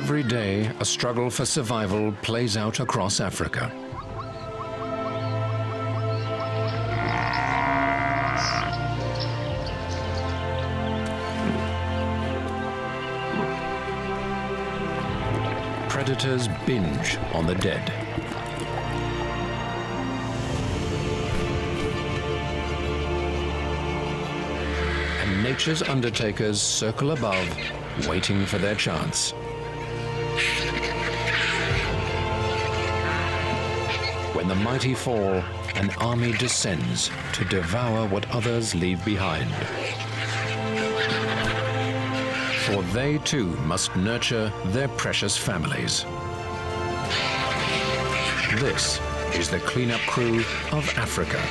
Every day, a struggle for survival plays out across Africa. Predators binge on the dead. And nature's undertakers circle above, waiting for their chance. When the mighty fall, an army descends to devour what others leave behind. For they too must nurture their precious families. This is the cleanup crew of Africa.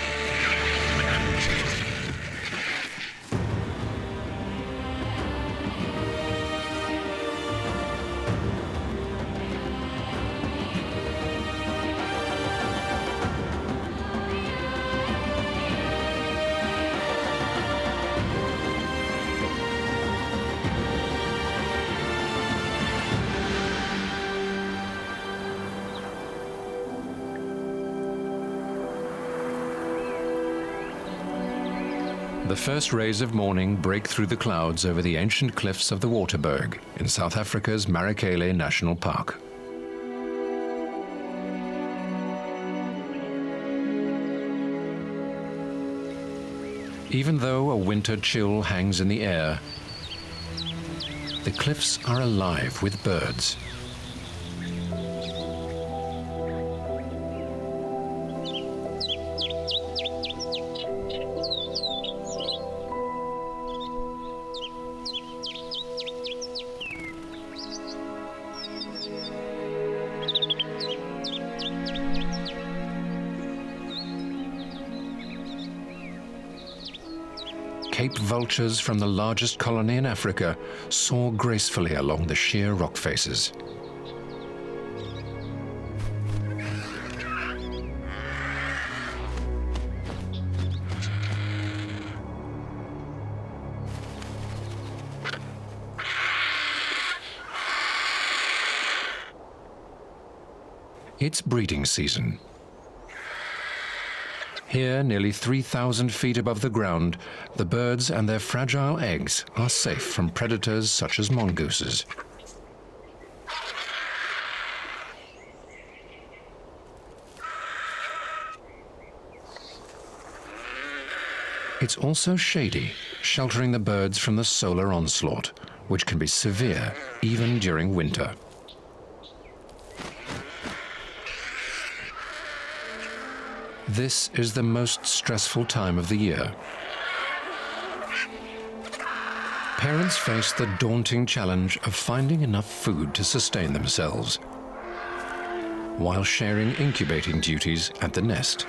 The first rays of morning break through the clouds over the ancient cliffs of the Waterberg in South Africa's Marikele National Park. Even though a winter chill hangs in the air, the cliffs are alive with birds. Cape vultures from the largest colony in Africa soar gracefully along the sheer rock faces. It's breeding season. Here, nearly 3,000 feet above the ground, the birds and their fragile eggs are safe from predators such as mongooses. It's also shady, sheltering the birds from the solar onslaught, which can be severe even during winter. This is the most stressful time of the year. Parents face the daunting challenge of finding enough food to sustain themselves, while sharing incubating duties at the nest.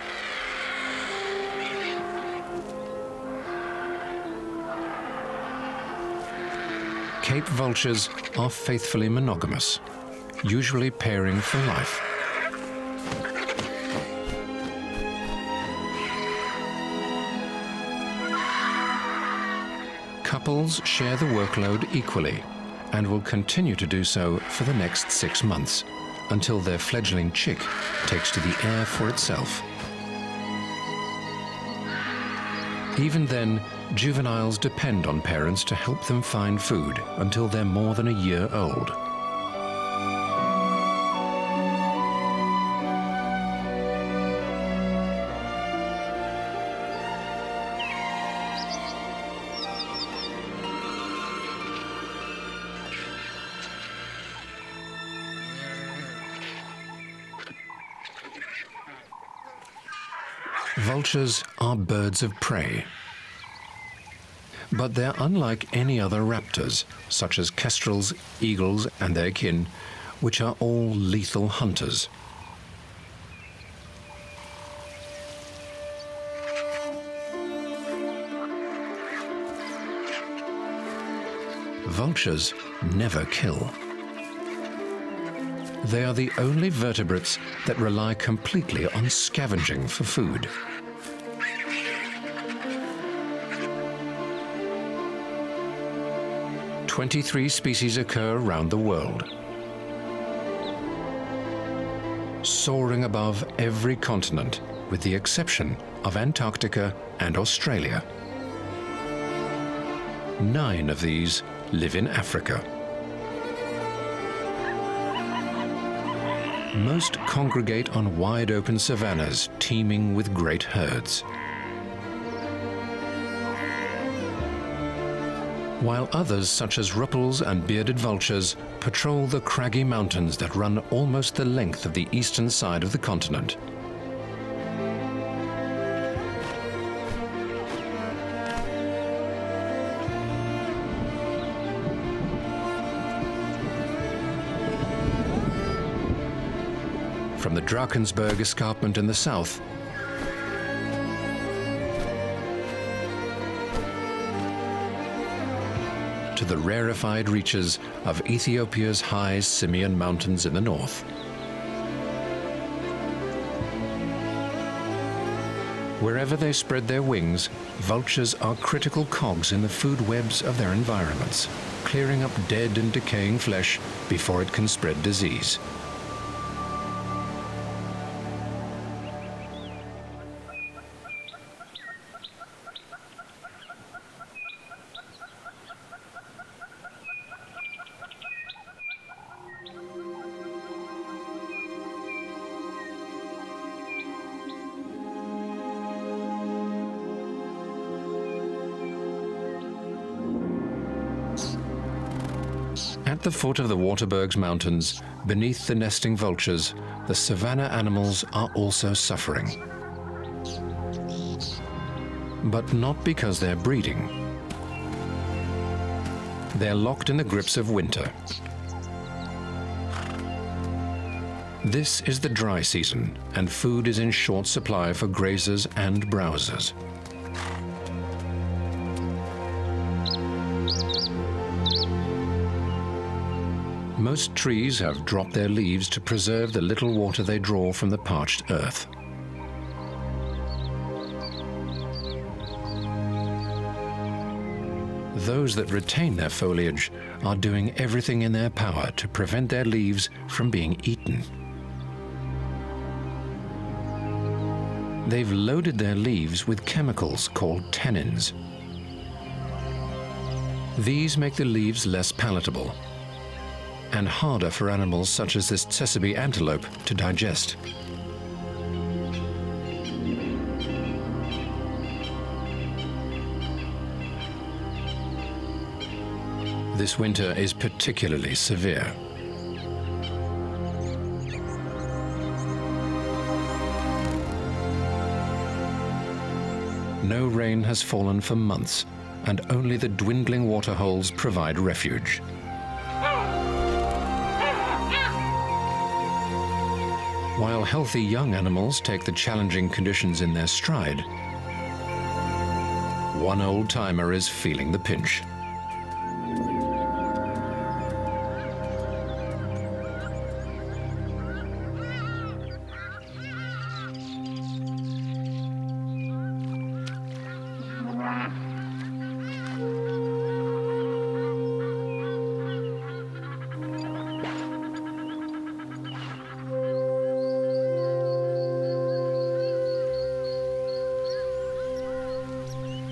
Cape vultures are faithfully monogamous, usually pairing for life. Couples share the workload equally and will continue to do so for the next 6 months, until their fledgling chick takes to the air for itself. Even then, juveniles depend on parents to help them find food until they're more than a year old. Vultures are birds of prey, but they're unlike any other raptors, such as kestrels, eagles, and their kin, which are all lethal hunters. Vultures never kill. They are the only vertebrates that rely completely on scavenging for food. "23 species occur around the world, soaring above every continent, with the exception of Antarctica and Australia. 9 of these live in Africa. Most congregate on wide-open savannas teeming with great herds, while others, such as rupels and bearded vultures, patrol the craggy mountains that run almost the length of the eastern side of the continent. From the Drakensberg escarpment in the south to the rarefied reaches of Ethiopia's high Simeon Mountains in the north. Wherever they spread their wings, vultures are critical cogs in the food webs of their environments, clearing up dead and decaying flesh before it can spread disease. At the foot of the Waterberg's mountains, beneath the nesting vultures, the savanna animals are also suffering. But not because they're breeding. They're locked in the grips of winter. This is the dry season, and food is in short supply for grazers and browsers. Most trees have dropped their leaves to preserve the little water they draw from the parched earth. Those that retain their foliage are doing everything in their power to prevent their leaves from being eaten. They've loaded their leaves with chemicals called tannins. These make the leaves less palatable and harder for animals such as this tsessebe antelope to digest. This winter is particularly severe. No rain has fallen for months, and only the dwindling waterholes provide refuge. While healthy young animals take the challenging conditions in their stride, one old-timer is feeling the pinch.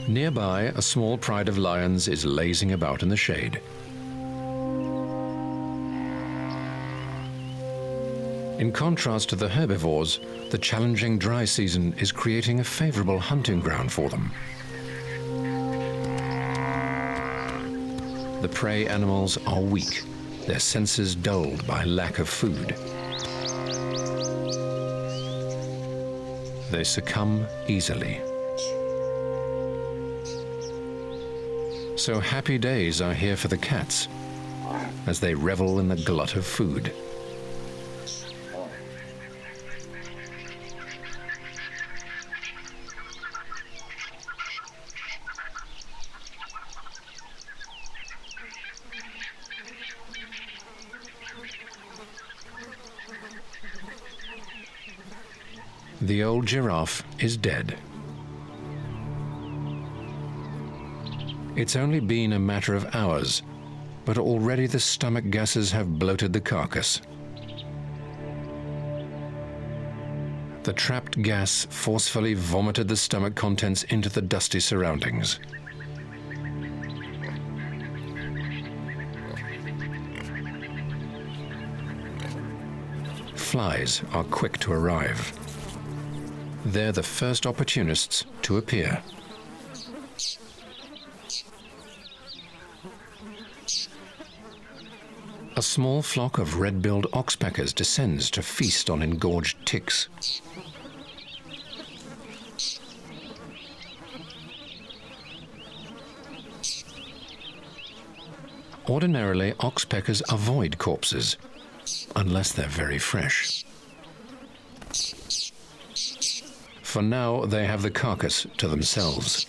Nearby, a small pride of lions is lazing about in the shade. In contrast to the herbivores, the challenging dry season is creating a favorable hunting ground for them. The prey animals are weak, their senses dulled by lack of food. They succumb easily. So happy days are here for the cats as they revel in the glut of food. The old giraffe is dead. It's only been a matter of hours, but already the stomach gases have bloated the carcass. The trapped gas forcefully vomited the stomach contents into the dusty surroundings. Flies are quick to arrive. They're the first opportunists to appear. A small flock of red-billed oxpeckers descends to feast on engorged ticks. Ordinarily, oxpeckers avoid corpses, unless they're very fresh. For now, they have the carcass to themselves.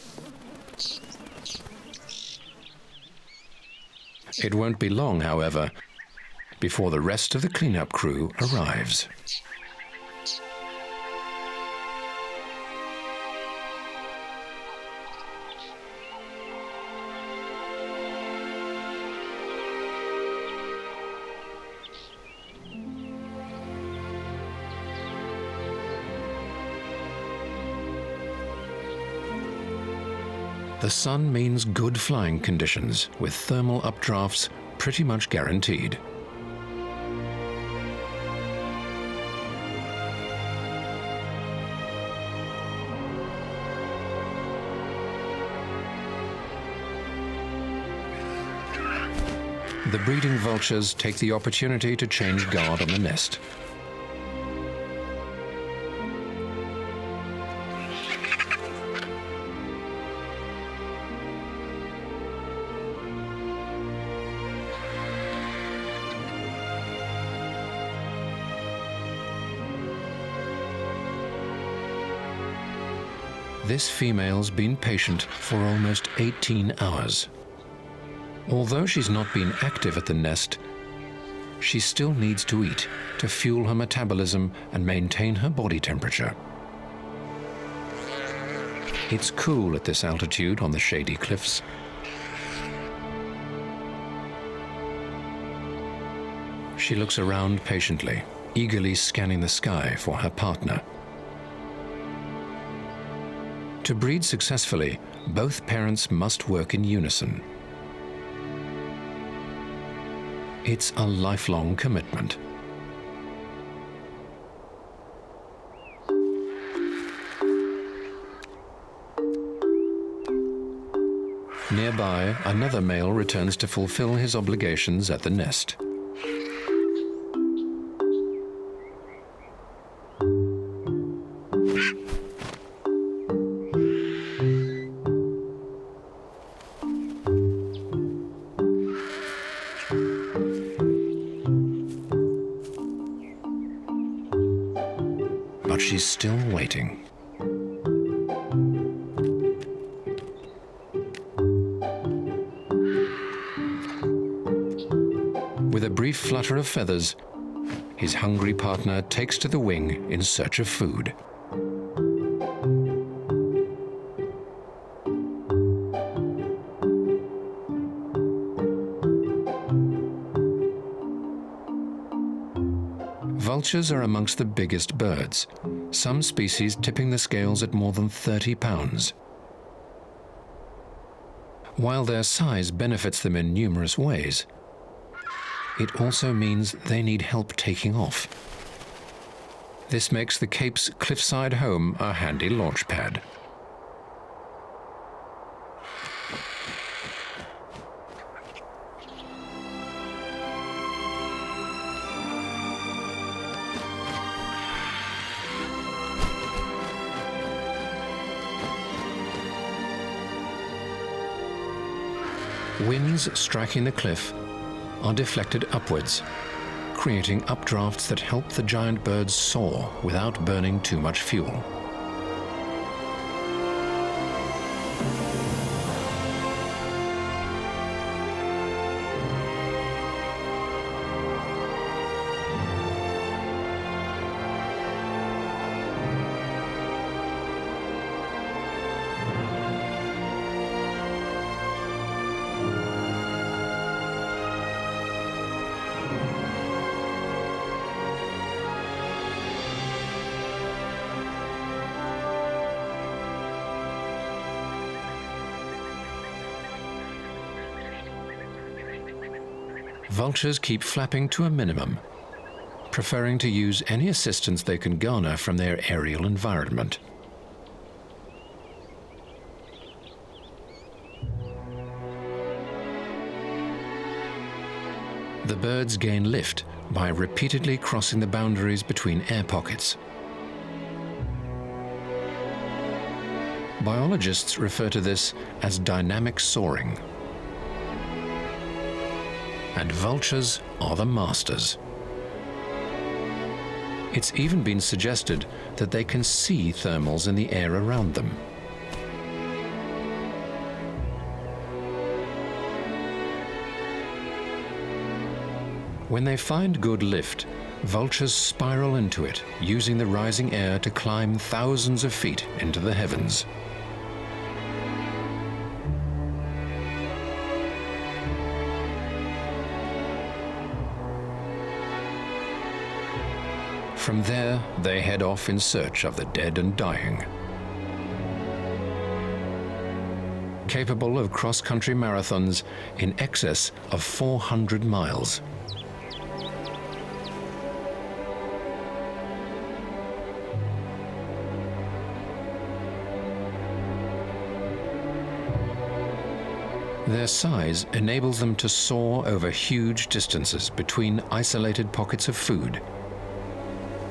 It won't be long, however, before the rest of the cleanup crew arrives. The sun means good flying conditions, with thermal updrafts pretty much guaranteed. The breeding vultures take the opportunity to change guard on the nest. This female's been patient for almost 18 hours. Although she's not been active at the nest, she still needs to eat to fuel her metabolism and maintain her body temperature. It's cool at this altitude on the shady cliffs. She looks around patiently, eagerly scanning the sky for her partner. To breed successfully, both parents must work in unison. It's a lifelong commitment. Nearby, another male returns to fulfill his obligations at the nest. But she's still waiting. With a brief flutter of feathers, his hungry partner takes to the wing in search of food. Vultures are amongst the biggest birds, some species tipping the scales at more than 30 pounds. While their size benefits them in numerous ways, it also means they need help taking off. This makes the Cape's cliffside home a handy launch pad. Winds striking the cliff are deflected upwards, creating updrafts that help the giant birds soar without burning too much fuel. Vultures keep flapping to a minimum, preferring to use any assistance they can garner from their aerial environment. The birds gain lift by repeatedly crossing the boundaries between air pockets. Biologists refer to this as dynamic soaring. And vultures are the masters. It's even been suggested that they can see thermals in the air around them. When they find good lift, vultures spiral into it, using the rising air to climb thousands of feet into the heavens. From there, they head off in search of the dead and dying. Capable of cross-country marathons in excess of 400 miles. Their size enables them to soar over huge distances between isolated pockets of food,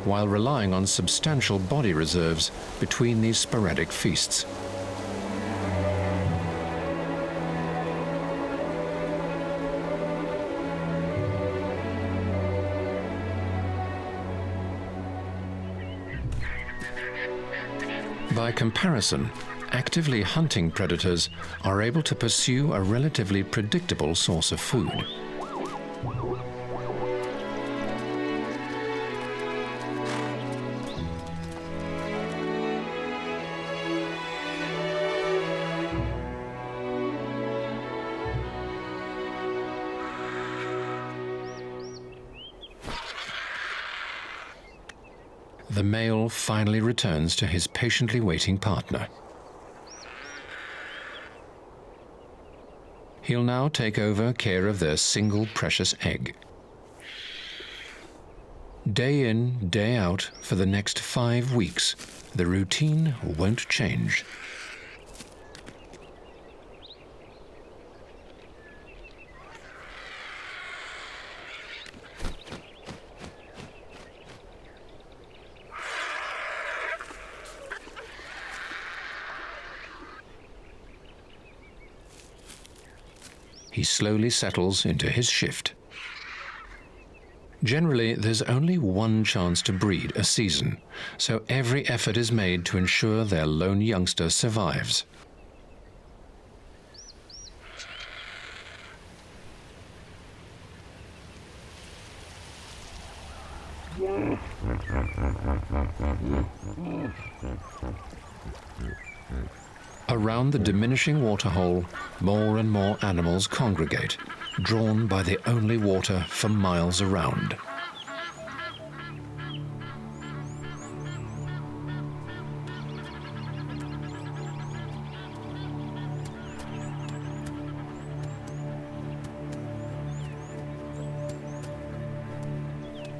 while relying on substantial body reserves between these sporadic feasts. By comparison, actively hunting predators are able to pursue a relatively predictable source of food. The male finally returns to his patiently waiting partner. He'll now take over care of their single precious egg. Day in, day out, for the next 5 weeks, the routine won't change. He slowly settles into his shift. Generally, there's only one chance to breed a season, so every effort is made to ensure their lone youngster survives. Around the diminishing waterhole, more and more animals congregate, drawn by the only water for miles around.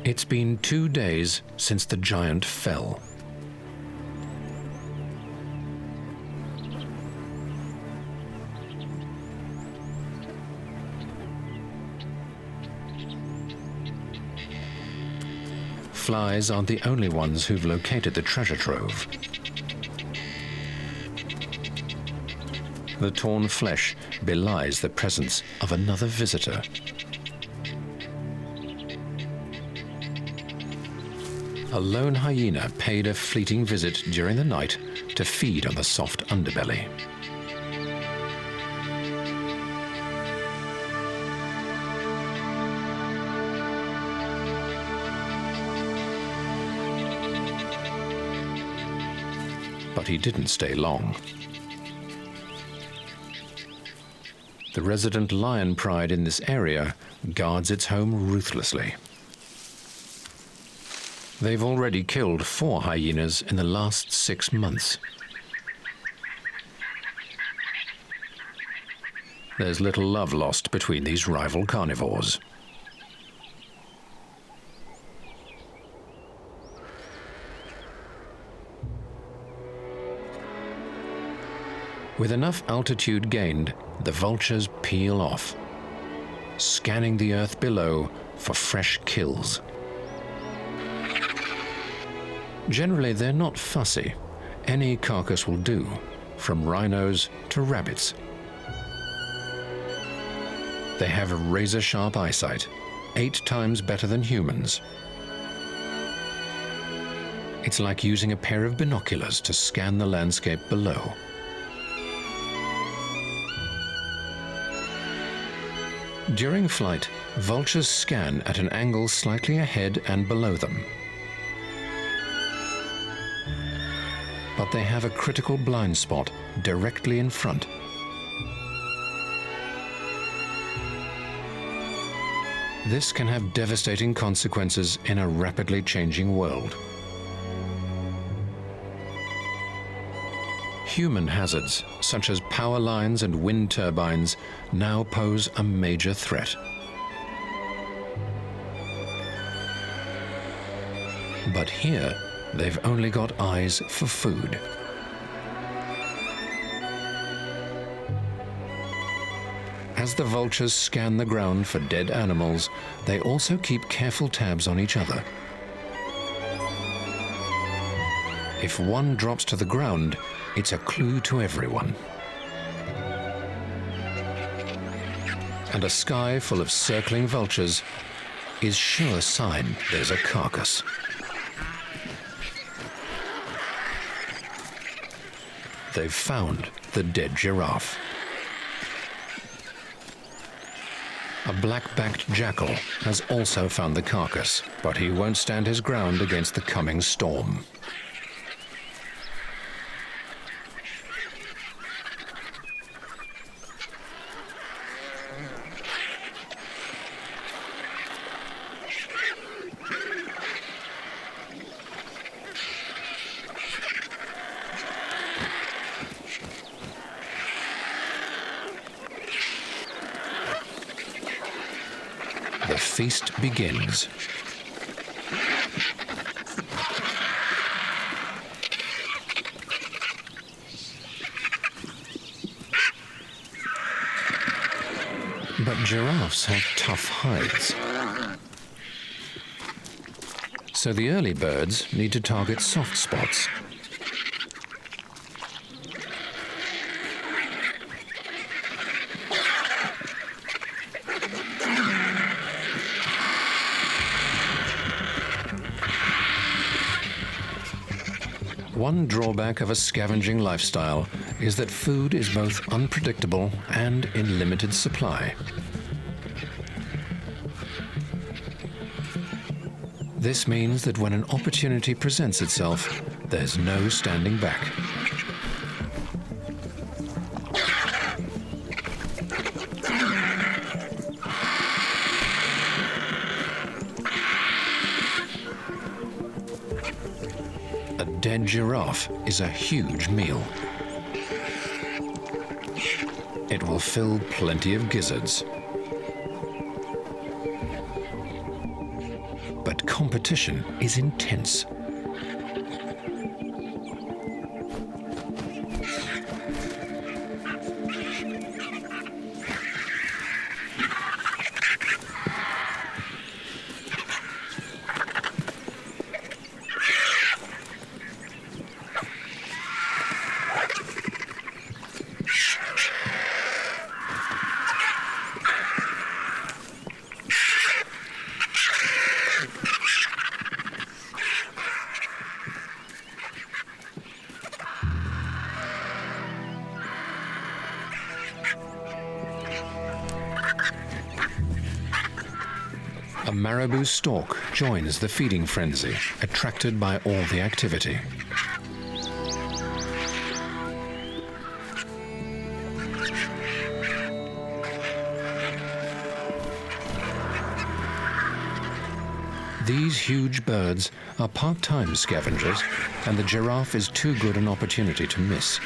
It's been 2 days since the giant fell. Flies aren't the only ones who've located the treasure trove. The torn flesh belies the presence of another visitor. A lone hyena paid a fleeting visit during the night to feed on the soft underbelly. But he didn't stay long. The resident lion pride in this area guards its home ruthlessly. They've already killed 4 hyenas in the last 6 months. There's little love lost between these rival carnivores. With enough altitude gained, the vultures peel off, scanning the earth below for fresh kills. Generally, they're not fussy. Any carcass will do, from rhinos to rabbits. They have razor-sharp eyesight, 8 times better than humans. It's like using a pair of binoculars to scan the landscape below. During flight, vultures scan at an angle slightly ahead and below them. But they have a critical blind spot directly in front. This can have devastating consequences in a rapidly changing world. Human hazards, such as power lines and wind turbines, now pose a major threat. But here, they've only got eyes for food. As the vultures scan the ground for dead animals, they also keep careful tabs on each other. If one drops to the ground, it's a clue to everyone. And a sky full of circling vultures is sure sign there's a carcass. They've found the dead giraffe. A black-backed jackal has also found the carcass, but he won't stand his ground against the coming storm. The feast begins. But giraffes have tough hides. So the early birds need to target soft spots. One drawback of a scavenging lifestyle is that food is both unpredictable and in limited supply. This means that when an opportunity presents itself, there's no standing back. A dead giraffe is a huge meal. It will fill plenty of gizzards. But competition is intense. A marabou stork joins the feeding frenzy, attracted by all the activity. These huge birds are part-time scavengers, and the giraffe is too good an opportunity to miss.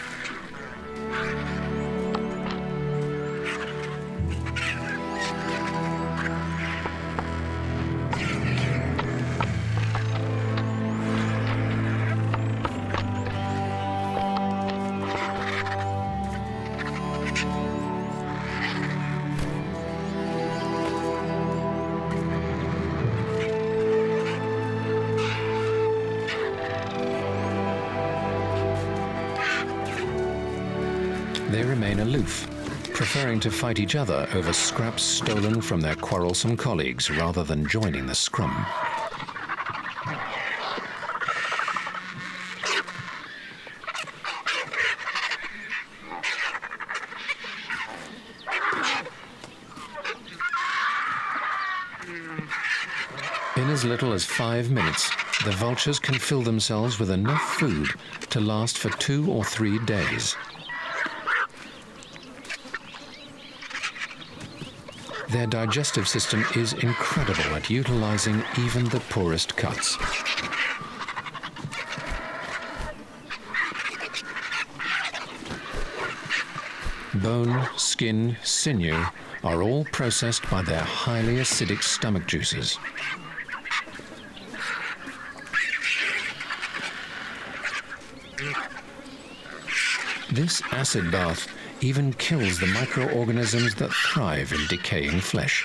remain aloof, preferring to fight each other over scraps stolen from their quarrelsome colleagues rather than joining the scrum. In as little as 5 minutes, the vultures can fill themselves with enough food to last for 2 or 3 days. Their digestive system is incredible at utilizing even the poorest cuts. Bone, skin, sinew are all processed by their highly acidic stomach juices. This acid bath even kills the microorganisms that thrive in decaying flesh.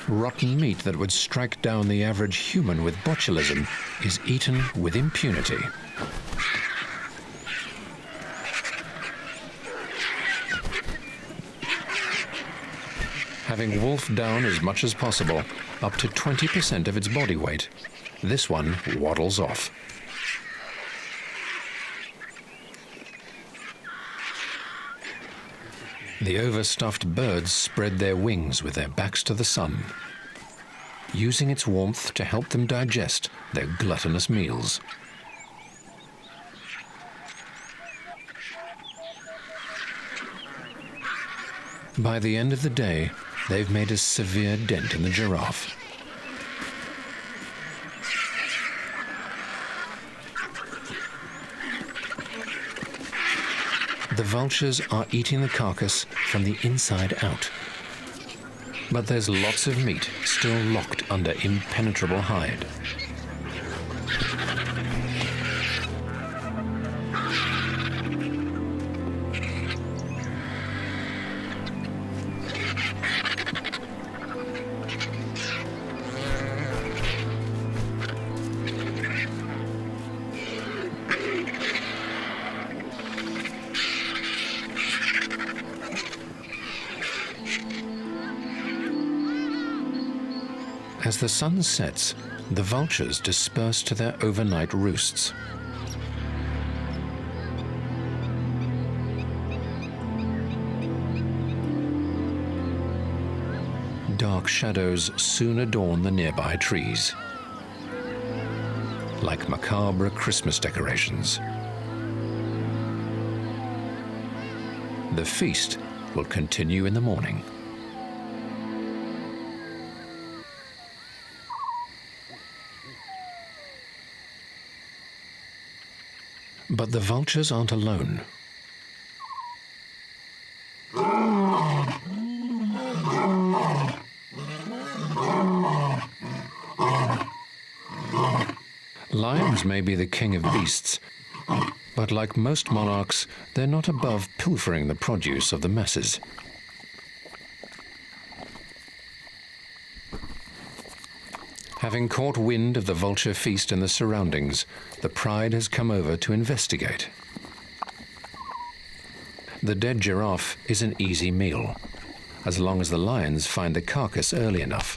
Rotten meat that would strike down the average human with botulism is eaten with impunity. Having wolfed down as much as possible, up to 20% of its body weight, this one waddles off. The overstuffed birds spread their wings with their backs to the sun, using its warmth to help them digest their gluttonous meals. By the end of the day, they've made a severe dent in the giraffe. The vultures are eating the carcass from the inside out. But there's lots of meat still locked under impenetrable hide. As the sun sets, the vultures disperse to their overnight roosts. Dark shadows soon adorn the nearby trees, like macabre Christmas decorations. The feast will continue in the morning. But the vultures aren't alone. Lions may be the king of beasts, but like most monarchs, they're not above pilfering the produce of the masses. Having caught wind of the vulture feast and the surroundings, the pride has come over to investigate. The dead giraffe is an easy meal, as long as the lions find the carcass early enough.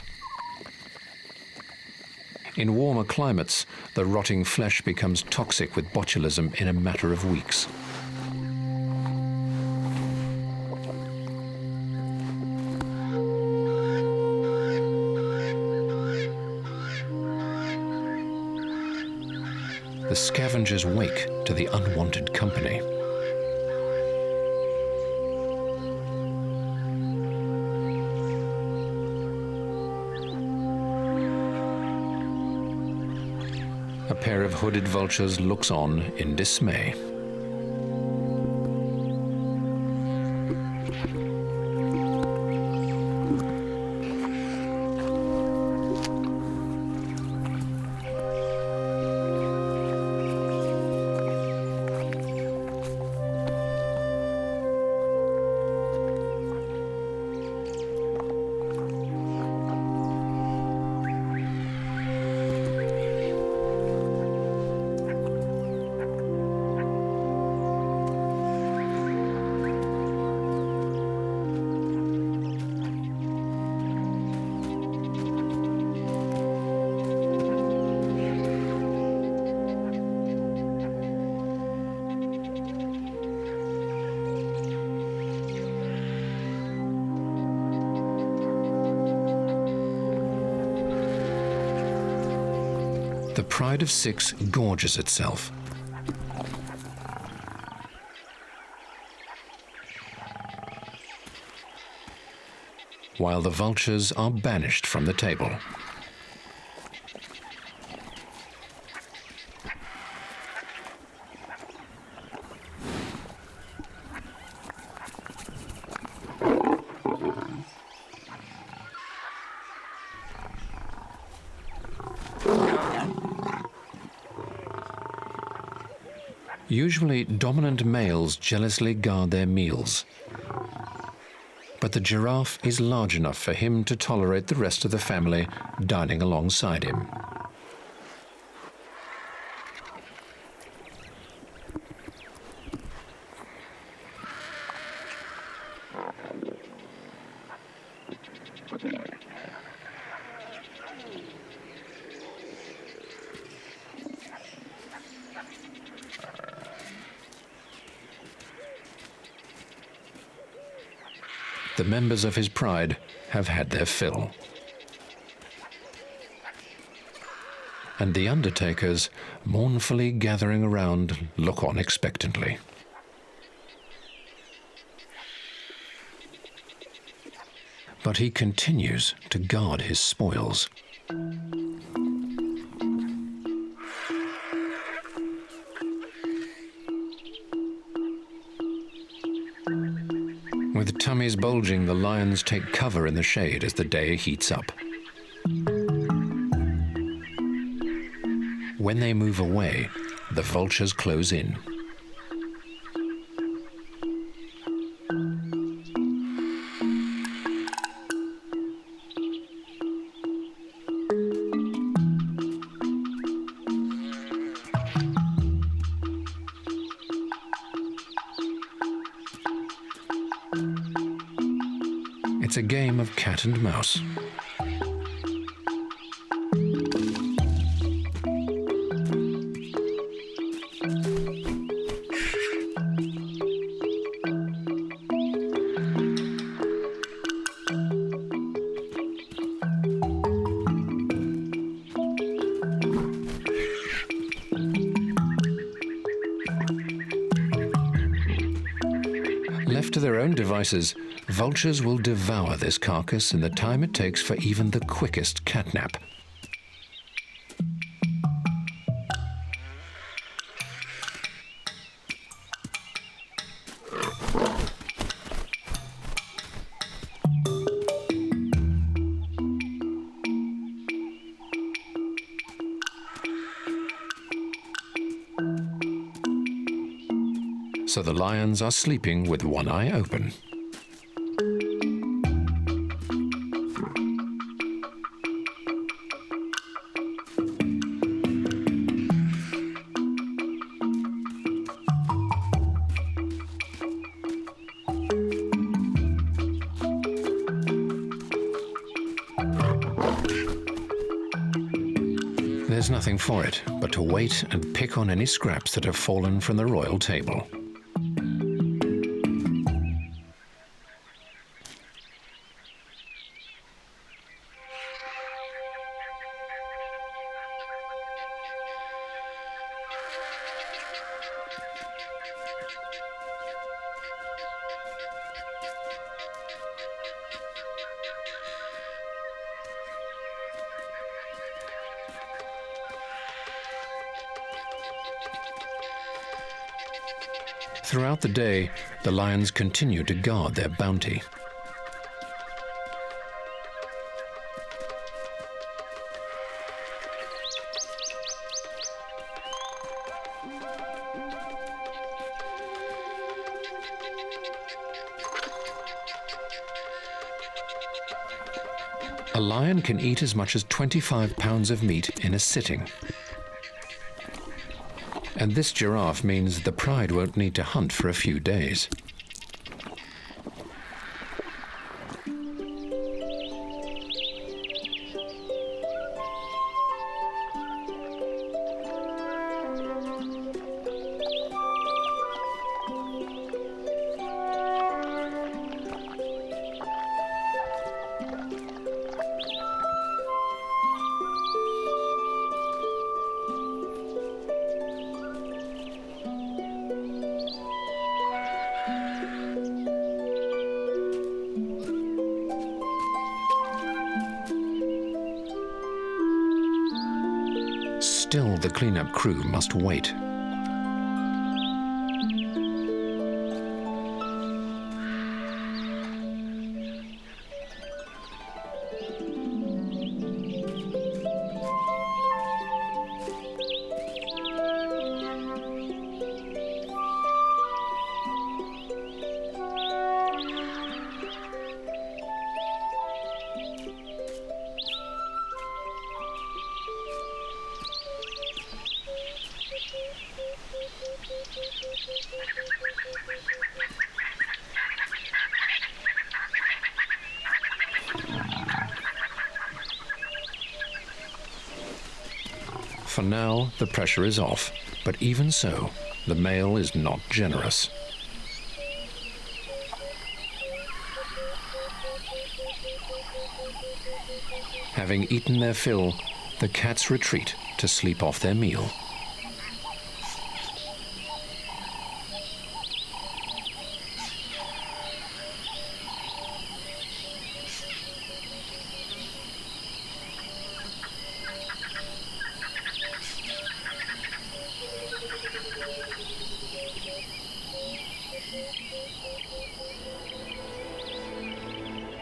In warmer climates, the rotting flesh becomes toxic with botulism in a matter of weeks. The scavengers wake to the unwanted company. A pair of hooded vultures looks on in dismay. the pride of six gorges itself. While the vultures are banished from the table. Usually, dominant males jealously guard their meals. But the giraffe is large enough for him to tolerate the rest of the family dining alongside him. The members of his pride have had their fill. And the undertakers, mournfully gathering around, look on expectantly. But he continues to guard his spoils. With tummies bulging, the lions take cover in the shade as the day heats up. When they move away, the vultures close in. It's a game of cat and mouse. Left to their own devices, vultures will devour this carcass in the time it takes for even the quickest catnap. So the lions are sleeping with one eye open. There's nothing for it but to wait and pick on any scraps that have fallen from the royal table. Throughout the day, the lions continue to guard their bounty. A lion can eat as much as 25 pounds of meat in a sitting. And this giraffe means the pride won't need to hunt for a few days. Still, the cleanup crew must wait. For now, the pressure is off, but even so, the male is not generous. Having eaten their fill, the cats retreat to sleep off their meal.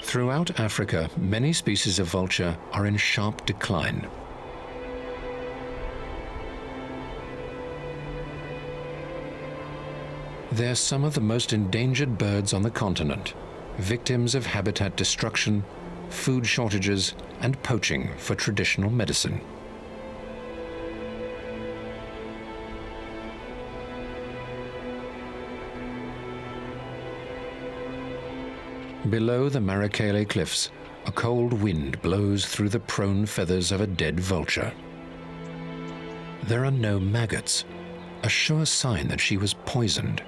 Throughout Africa, many species of vulture are in sharp decline. They're some of the most endangered birds on the continent, victims of habitat destruction, food shortages, and poaching for traditional medicine. Below the Marrakele cliffs, a cold wind blows through the prone feathers of a dead vulture. There are no maggots, a sure sign that she was poisoned.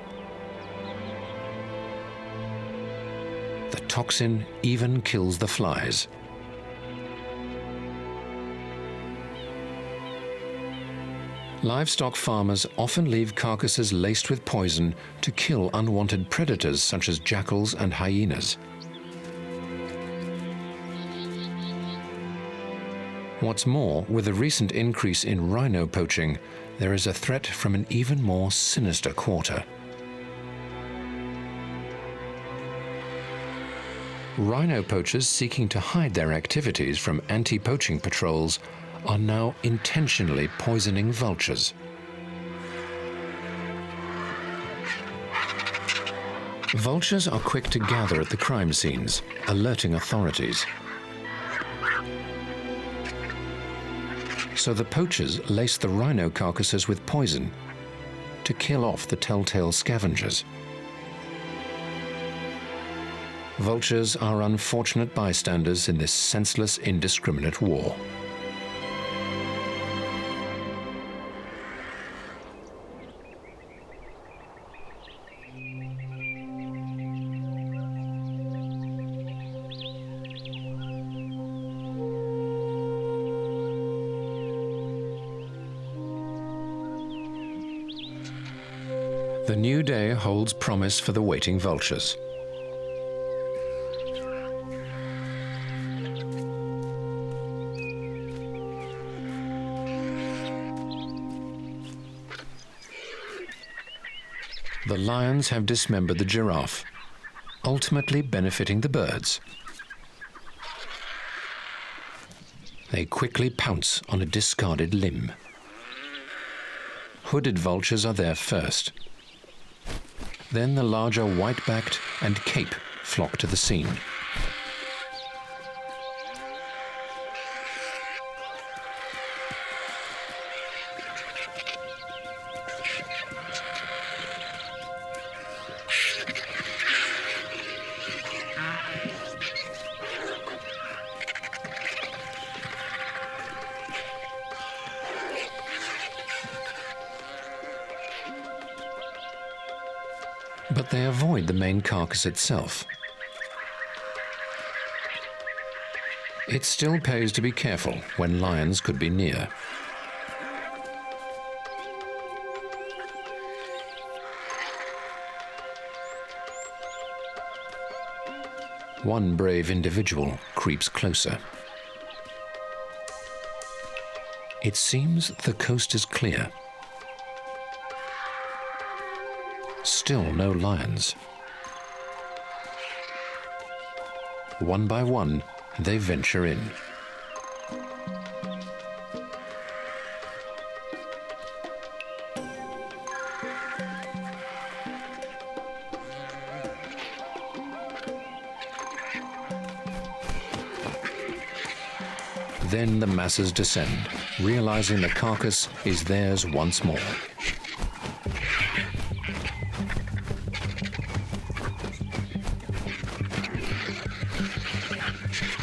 The toxin even kills the flies. Livestock farmers often leave carcasses laced with poison to kill unwanted predators such as jackals and hyenas. What's more, with the recent increase in rhino poaching, there is a threat from an even more sinister quarter. Rhino poachers seeking to hide their activities from anti-poaching patrols are now intentionally poisoning vultures. Vultures are quick to gather at the crime scenes, alerting authorities. So the poachers lace the rhino carcasses with poison to kill off the telltale scavengers. Vultures are unfortunate bystanders in this senseless, indiscriminate war. The new day holds promise for the waiting vultures. The lions have dismembered the giraffe, ultimately benefiting the birds. They quickly pounce on a discarded limb. Hooded vultures are there first. Then the larger white-backed and cape flock to the scene. But they avoid the main carcass itself. It still pays to be careful when lions could be near. One brave individual creeps closer. It seems the coast is clear. Still no lions. One by one, they venture in. Then the masses descend, realizing the carcass is theirs once more.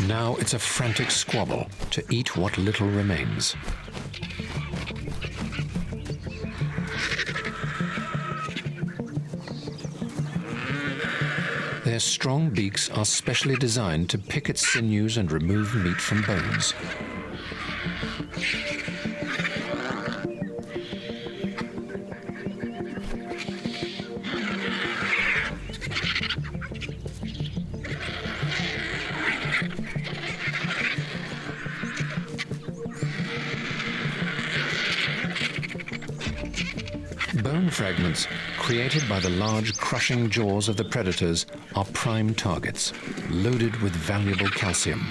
Now it's a frantic squabble to eat what little remains. Their strong beaks are specially designed to pick at sinews and remove meat from bones. Bone fragments created by the large crushing jaws of the predators are prime targets, loaded with valuable calcium.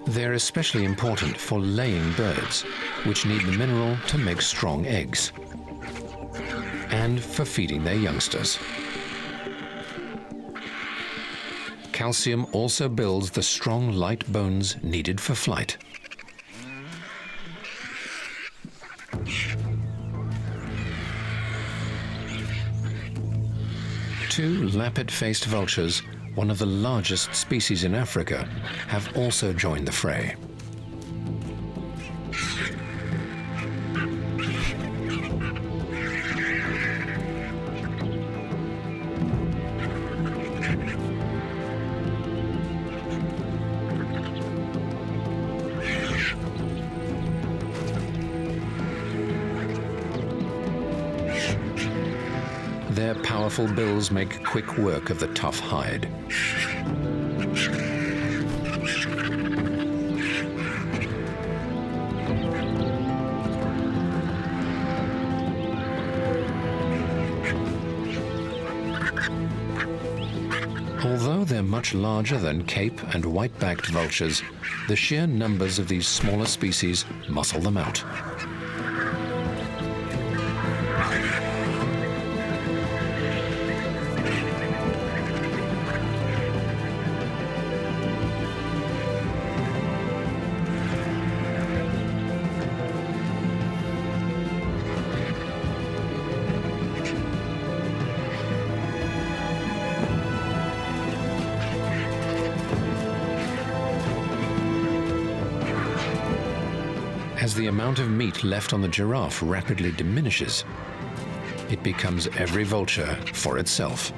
They're especially important for laying birds, which need the mineral to make strong eggs, and for feeding their youngsters. Calcium also builds the strong, light bones needed for flight. Two lappet-faced vultures, one of the largest species in Africa, have also joined the fray. Their powerful bills make quick work of the tough hide. Although they're much larger than Cape and white-backed vultures, the sheer numbers of these smaller species muscle them out. As the amount of meat left on the giraffe rapidly diminishes, it becomes every vulture for itself.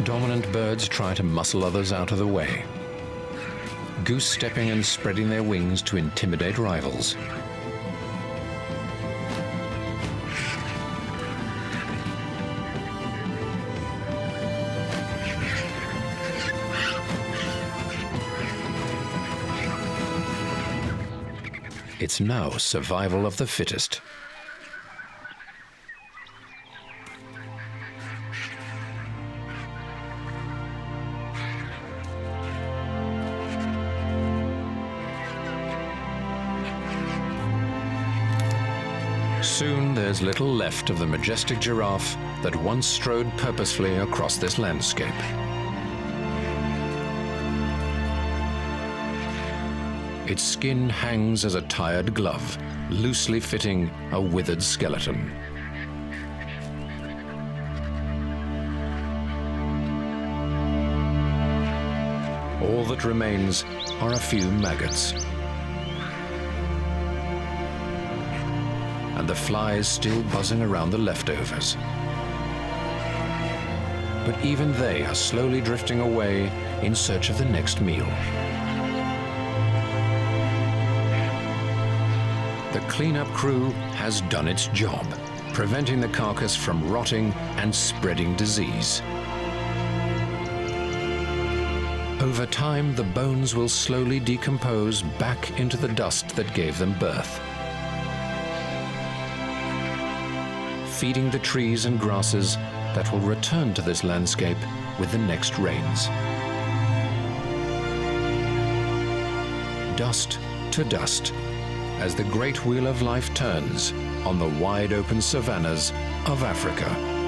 Dominant birds try to muscle others out of the way, goose-stepping and spreading their wings to intimidate rivals. It's now survival of the fittest. Soon there's little left of the majestic giraffe that once strode purposefully across this landscape. Its skin hangs as a tired glove, loosely fitting a withered skeleton. All that remains are a few maggots. and the flies still buzzing around the leftovers. But even they are slowly drifting away in search of the next meal. The cleanup crew has done its job, preventing the carcass from rotting and spreading disease. Over time, the bones will slowly decompose back into the dust that gave them birth, feeding the trees and grasses that will return to this landscape with the next rains. Dust to dust, as the great wheel of life turns on the wide open savannas of Africa.